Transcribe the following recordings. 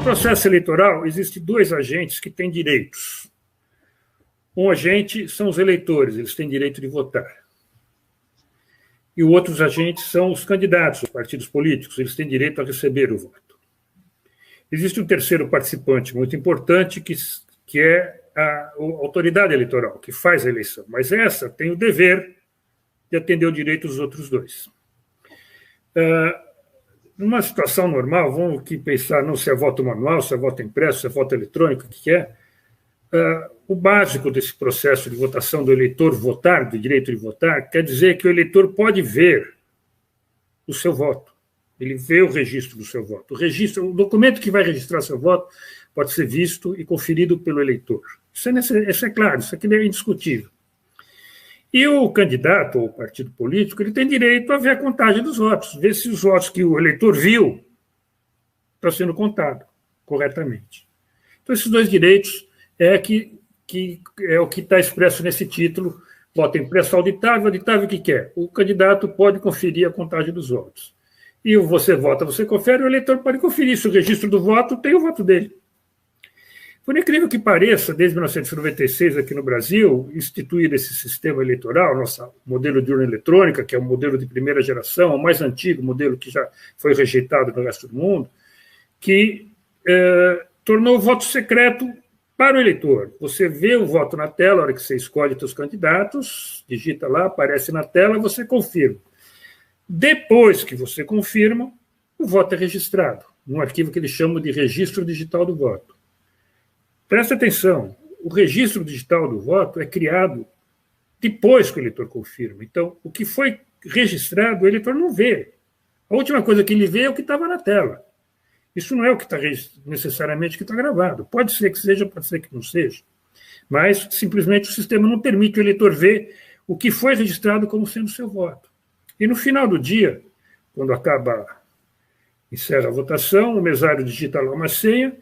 processo eleitoral, existem dois agentes que têm direitos. Um agente são os eleitores, eles têm direito de votar. E os outros agentes são os candidatos, os partidos políticos, eles têm direito a receber o voto. Existe um terceiro participante muito importante, que é a autoridade eleitoral, que faz a eleição, mas essa tem o dever de atender o direito dos outros dois. Numa situação normal, vamos aqui pensar não se é voto manual, se é voto impresso, se é voto eletrônico, o que é. O básico desse processo de votação do eleitor votar, do direito de votar, quer dizer que o eleitor pode ver o seu voto. Ele vê o registro do seu voto. O documento que vai registrar seu voto pode ser visto e conferido pelo eleitor. Isso é claro, isso aqui é indiscutível. E o candidato ou o partido político ele tem direito a ver a contagem dos votos, ver se os votos que o eleitor viu estão sendo contados corretamente. Então, esses dois direitos que é o que está expresso nesse título, voto impresso auditável. Auditável o que é? O candidato pode conferir a contagem dos votos. E você vota, você confere, o eleitor pode conferir se o registro do voto tem o voto dele. Por incrível que pareça, desde 1996 aqui no Brasil, instituído esse sistema eleitoral, nosso modelo de urna eletrônica, que é um modelo de primeira geração, o mais antigo modelo que já foi rejeitado no resto do mundo, que tornou o voto secreto para o eleitor. Você vê o voto na tela, a hora que você escolhe seus candidatos, digita lá, aparece na tela, você confirma. Depois que você confirma, o voto é registrado, num arquivo que eles chamam de registro digital do voto. Presta atenção, o registro digital do voto é criado depois que o eleitor confirma. Então, o que foi registrado, o eleitor não vê. A última coisa que ele vê é o que estava na tela. Isso não é o que está necessariamente que está gravado. Pode ser que seja, pode ser que não seja. Mas, simplesmente, o sistema não permite o eleitor ver o que foi registrado como sendo seu voto. E, no final do dia, quando encerra a votação, o mesário digita lá uma senha,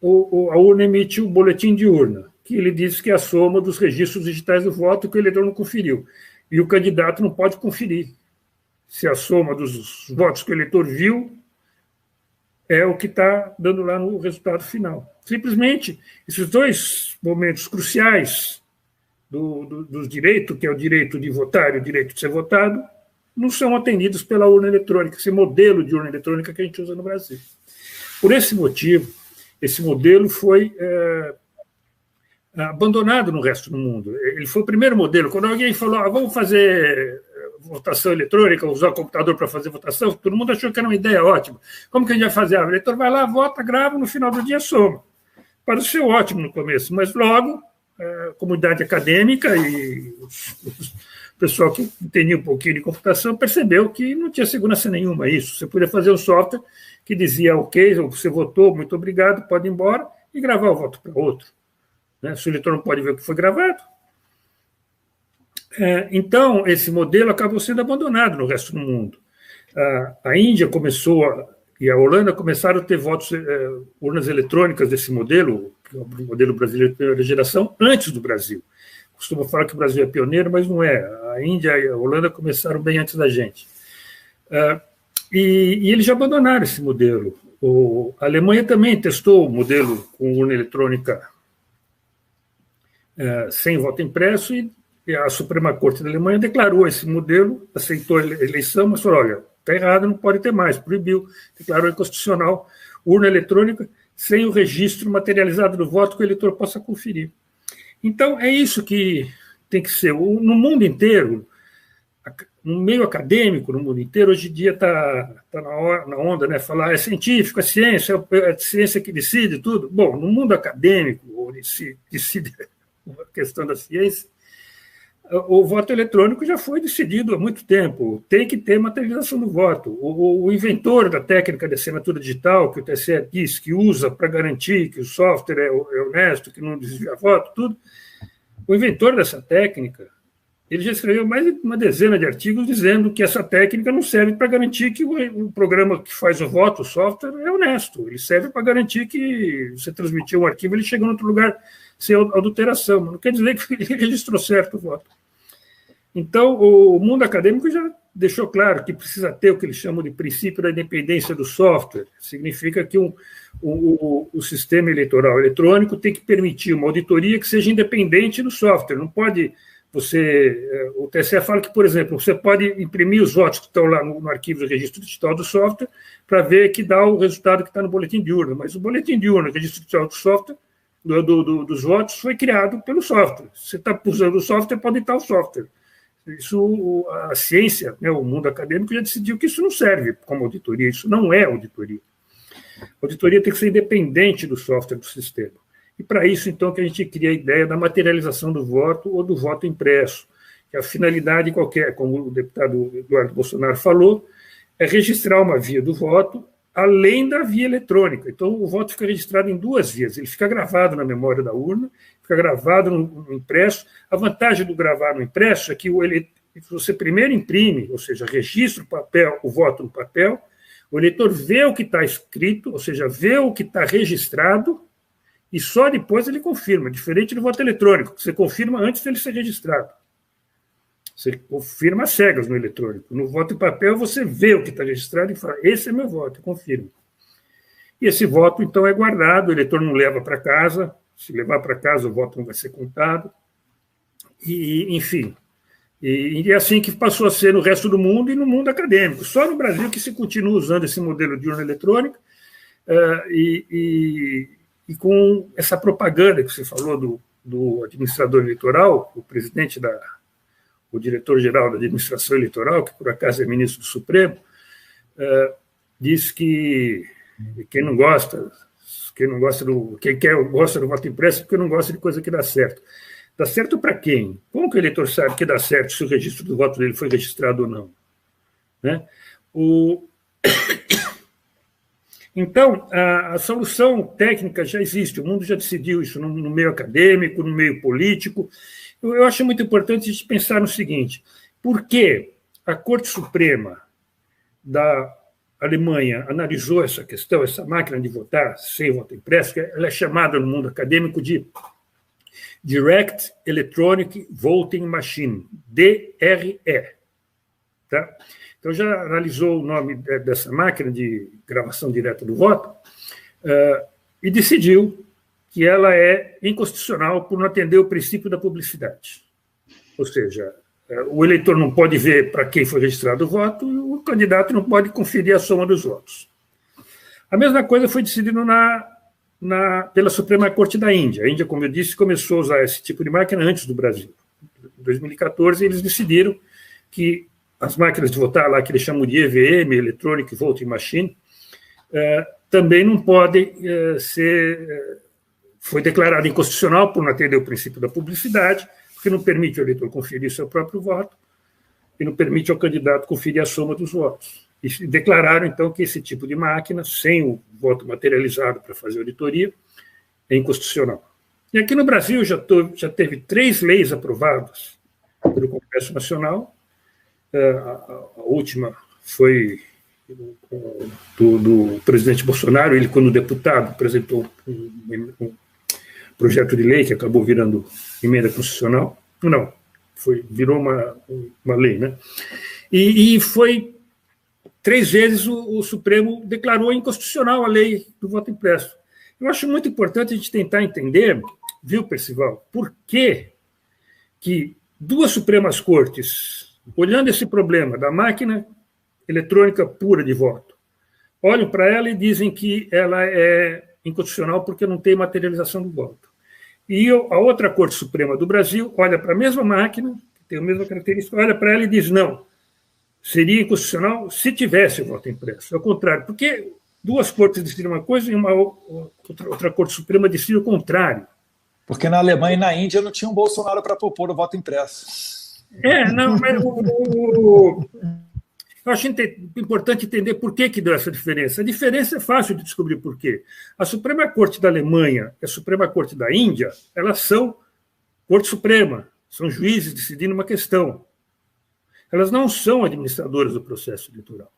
a urna emite o boletim de urna, que ele diz que é a soma dos registros digitais do voto que o eleitor não conferiu. E o candidato não pode conferir se a soma dos votos que o eleitor viu é o que está dando lá no resultado final. Simplesmente, esses dois momentos cruciais dos direitos, que é o direito de votar e o direito de ser votado, não são atendidos pela urna eletrônica, esse modelo de urna eletrônica que a gente usa no Brasil. Por esse motivo, esse modelo foi abandonado no resto do mundo. Ele foi o primeiro modelo. Quando alguém falou, vamos fazer votação eletrônica, usar o computador para fazer votação, todo mundo achou que era uma ideia ótima. Como que a gente vai fazer? O eleitor vai lá, vota, grava, no final do dia soma. Pareceu ótimo no começo, mas logo a comunidade acadêmica e o pessoal que entendia um pouquinho de computação percebeu que não tinha segurança nenhuma isso. Você podia fazer um software que dizia ok, você votou, muito obrigado, pode ir embora, e gravar o voto para outro. Se o eleitor não pode ver o que foi gravado. Então, esse modelo acabou sendo abandonado no resto do mundo. A Índia e a Holanda começaram a ter urnas eletrônicas desse modelo, que é o modelo brasileiro de primeira geração, antes do Brasil. Costumo falar que o Brasil é pioneiro, mas não é. A Índia e a Holanda começaram bem antes da gente. E eles já abandonaram esse modelo. A Alemanha também testou o modelo com urna eletrônica sem voto impresso e a Suprema Corte da Alemanha declarou esse modelo, aceitou a eleição, mas falou, olha, está errado, não pode ter mais, proibiu, declarou inconstitucional urna eletrônica sem o registro materializado do voto que o eleitor possa conferir. Então, é isso que tem que ser. No mundo inteiro, no meio acadêmico, no mundo inteiro, hoje em dia está na onda, né? Falar é científico, é a ciência que decide tudo. Bom, no mundo acadêmico, onde se decide a questão da ciência, o voto eletrônico já foi decidido há muito tempo. Tem que ter materialização do voto. O inventor da técnica de assinatura digital, que o TSE diz que usa para garantir que o software é honesto, que não desvia voto, tudo, o inventor dessa técnica, ele já escreveu mais de uma dezena de artigos dizendo que essa técnica não serve para garantir que o programa que faz o voto, o software, é honesto. Ele serve para garantir que você transmitiu um arquivo, ele chega em outro lugar sem adulteração. Não quer dizer que ele registrou certo o voto. Então, o mundo acadêmico já deixou claro que precisa ter o que eles chamam de princípio da independência do software. Significa que o sistema eleitoral eletrônico tem que permitir uma auditoria que seja independente do software. Não pode você... O TSE fala que, por exemplo, você pode imprimir os votos que estão lá no arquivo do registro digital do software para ver que dá o resultado que está no boletim de urna. Mas o boletim de urna, o registro digital do software, dos votos, foi criado pelo software. Se você está usando o software, pode estar o software. Isso, a ciência, né, o mundo acadêmico já decidiu que isso não serve como auditoria, isso não é auditoria. A auditoria tem que ser independente do software do sistema. E para isso, então, que a gente cria a ideia da materialização do voto ou do voto impresso, que a finalidade qualquer, como o deputado Eduardo Bolsonaro falou, é registrar uma via do voto além da via eletrônica. Então, o voto fica registrado em duas vias. Ele fica gravado na memória da urna, fica gravado no impresso. A vantagem do gravar no impresso é que você primeiro imprime, ou seja, registra o papel, o voto no papel, o eleitor vê o que está escrito, ou seja, vê o que está registrado, e só depois ele confirma, diferente do voto eletrônico, que você confirma antes dele ser registrado. Você confirma às cegas no eletrônico. No voto em papel, você vê o que está registrado e fala, esse é meu voto, confirma. E esse voto, então, é guardado, o eleitor não leva para casa, se levar para casa, o voto não vai ser contado. E, enfim, e é assim que passou a ser no resto do mundo e no mundo acadêmico. Só no Brasil que se continua usando esse modelo de urna eletrônica e com essa propaganda que você falou do administrador eleitoral, o presidente o diretor-geral da administração eleitoral, que por acaso é ministro do Supremo, diz que quem gosta do voto impresso é porque não gosta de coisa que dá certo. Dá certo para quem? Como que o eleitor sabe que dá certo se o registro do voto dele foi registrado ou não? Né? Então, a solução técnica já existe, o mundo já decidiu isso no meio acadêmico, no meio político. Eu acho muito importante a gente pensar no seguinte: por que a Corte Suprema da Alemanha analisou essa questão, essa máquina de votar sem voto impresso, que ela é chamada no mundo acadêmico de Direct Electronic Voting Machine, DRE. Tá? Então, já analisou o nome dessa máquina de gravação direta do voto e decidiu que ela é inconstitucional por não atender o princípio da publicidade. Ou seja, o eleitor não pode ver para quem foi registrado o voto e o candidato não pode conferir a soma dos votos. A mesma coisa foi decidido pela Suprema Corte da Índia. A Índia, como eu disse, começou a usar esse tipo de máquina antes do Brasil. Em 2014, eles decidiram que as máquinas de votar lá, que eles chamam de EVM, Electronic Voting Machine, também não podem ser... Foi declarado inconstitucional por não atender o princípio da publicidade, porque não permite ao eleitor conferir seu próprio voto e não permite ao candidato conferir a soma dos votos. E declararam, então, que esse tipo de máquina, sem o voto materializado para fazer auditoria, é inconstitucional. E aqui no Brasil já teve 3 leis aprovadas pelo Congresso Nacional. A última foi do presidente Bolsonaro. Ele, quando deputado, apresentou um projeto de lei que acabou virando emenda constitucional. Não, virou uma lei, né? E foi 3 vezes o Supremo declarou inconstitucional a lei do voto impresso. Eu acho muito importante a gente tentar entender, viu, Percival, por que 2 Supremas Cortes, olhando esse problema da máquina eletrônica pura de voto, olham para ela e dizem que ela é inconstitucional porque não tem materialização do voto. E a outra Corte Suprema do Brasil olha para a mesma máquina, que tem a mesma característica, olha para ela e diz, não, seria inconstitucional se tivesse o voto impresso. É o contrário, porque 2 cortes decidem uma coisa e uma outra Corte Suprema decide o contrário. Porque na Alemanha e na Índia não tinha um Bolsonaro para propor o voto impresso. Não, mas eu acho importante entender por que deu essa diferença. A diferença é fácil de descobrir por quê. A Suprema Corte da Alemanha e a Suprema Corte da Índia, elas são Corte Suprema, são juízes decidindo uma questão. Elas não são administradoras do processo eleitoral.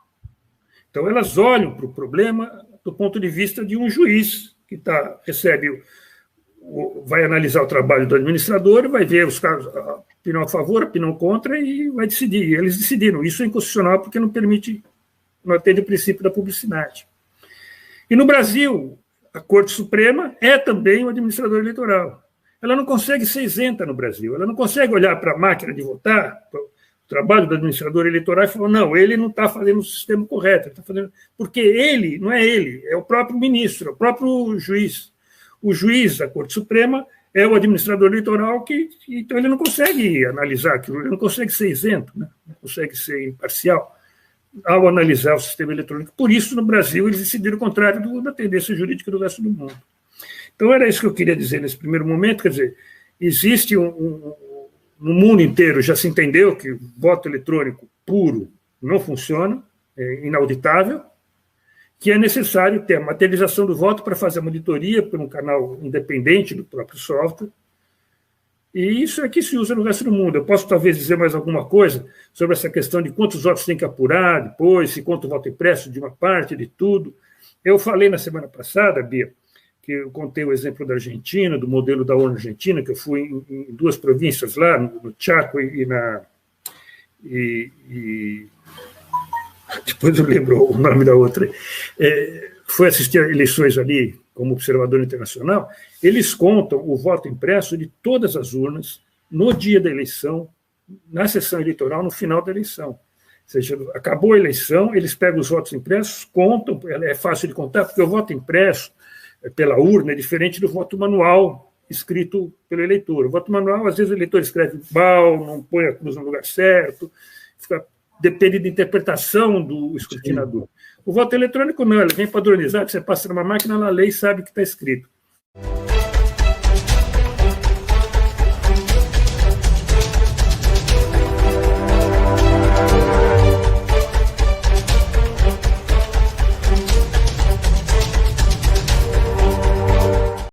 Então, elas olham para o problema do ponto de vista de um juiz que recebe vai analisar o trabalho do administrador e vai ver os casos, opinião a favor, opinião contra, e vai decidir. E eles decidiram. Isso é inconstitucional porque não permite, não atende o princípio da publicidade. E no Brasil, a Corte Suprema é também o administrador eleitoral. Ela não consegue ser isenta no Brasil. Ela não consegue olhar para a máquina de votar, para o trabalho do administrador eleitoral, e falar, não, ele não está fazendo o sistema correto. Ele está fazendo... Porque ele, não é ele, é o próprio ministro, é o próprio juiz. O juiz da Corte Suprema é o administrador eleitoral, então ele não consegue analisar aquilo, ele não consegue ser isento, né? Não consegue ser imparcial ao analisar o sistema eletrônico. Por isso, no Brasil, eles decidiram o contrário da tendência jurídica do resto do mundo. Então, era isso que eu queria dizer nesse primeiro momento, quer dizer, existe no mundo inteiro, já se entendeu que o voto eletrônico puro não funciona, é inauditável, que é necessário ter a materialização do voto para fazer a monitoria por um canal independente do próprio software, e isso é que se usa no resto do mundo. Eu posso, talvez, dizer mais alguma coisa sobre essa questão de quantos votos tem que apurar depois, se conta o voto impresso de uma parte, de tudo. Eu falei na semana passada, Bia, que eu contei o exemplo da Argentina, do modelo da ONU Argentina, que eu fui em duas províncias lá, no Chaco depois eu lembro o nome da outra. Foi assistir a eleições ali como observador internacional. Eles contam o voto impresso de todas as urnas no dia da eleição, na sessão eleitoral, no final da eleição. Ou seja, acabou a eleição, eles pegam os votos impressos, contam, é fácil de contar, porque o voto impresso pela urna é diferente do voto manual escrito pelo eleitor. O voto manual, às vezes, o eleitor escreve mal, não põe a cruz no lugar certo, depende da interpretação do escrutinador. Sim. O voto eletrônico não, ele vem padronizado, você passa numa máquina, ela lê e sabe o que está escrito.